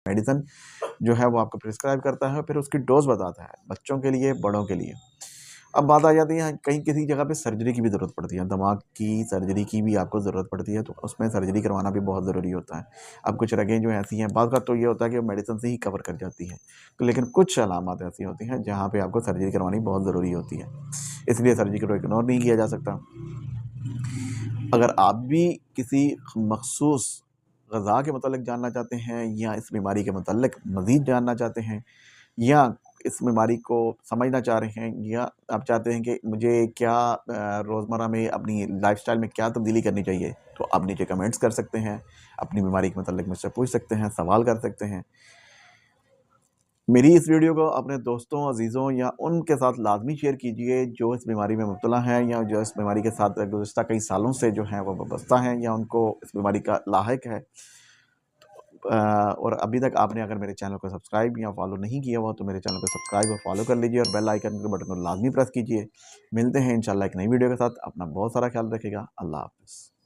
Medicine जो है वो आपको प्रिस्क्राइब करता है, फिर उसकी डोज बताता है, बच्चों के लिए, बड़ों के लिए। अब बात आ जाती है कहीं किसी जगह पे सर्जरी की भी ज़रूरत पड़ती है, दिमाग की सर्जरी की भी आपको ज़रूरत पड़ती है, तो उसमें सर्जरी करवाना भी बहुत ज़रूरी होता है। अब कुछ रगें जो ऐसी हैं, बाद का तो ये होता है कि वो मेडिसिन से ही कवर कर जाती हैं, तो लेकिन कुछ अलामत ऐसी होती हैं जहाँ पे आपको सर्जरी करवानी बहुत ज़रूरी होती है, इसलिए सर्जरी को इग्नोर नहीं किया जा सकता। अगर आप भी किसी मखसूस ग़ज़ा के मतलब जानना चाहते हैं या इस बीमारी के मतलब मज़ीद जानना चाहते हैं या इस बीमारी को समझना चाह रहे हैं या आप चाहते हैं कि मुझे क्या रोज़मर्रा में अपनी लाइफ़स्टाइल में क्या तब्दीली करनी चाहिए, तो आप नीचे कमेंट्स कर सकते हैं, अपनी बीमारी के मतलब मुझसे पूछ सकते हैं, सवाल कर सकते हैं। मेरी इस वीडियो को अपने दोस्तों, अज़ीज़ों या उनके साथ लाज़मी शेयर कीजिए जो इस बीमारी में मुब्तला हैं या जो इस बीमारी के साथ गुज़िश्ता कई सालों से जो हैं वो वाबस्ता हैं या उनको इस बीमारी का लाहिक है। और अभी तक आपने अगर मेरे चैनल को सब्सक्राइब या फॉलो नहीं किया हुआ तो मेरे चैनल को सब्सक्राइब और फॉलो कर लीजिए और बेल आइकन के बटन को लाज़मी प्रेस कीजिए। मिलते हैं इंशाल्लाह एक नई वीडियो के साथ। अपना बहुत सारा ख्याल रखिएगा। अल्लाह हाफ़िज़।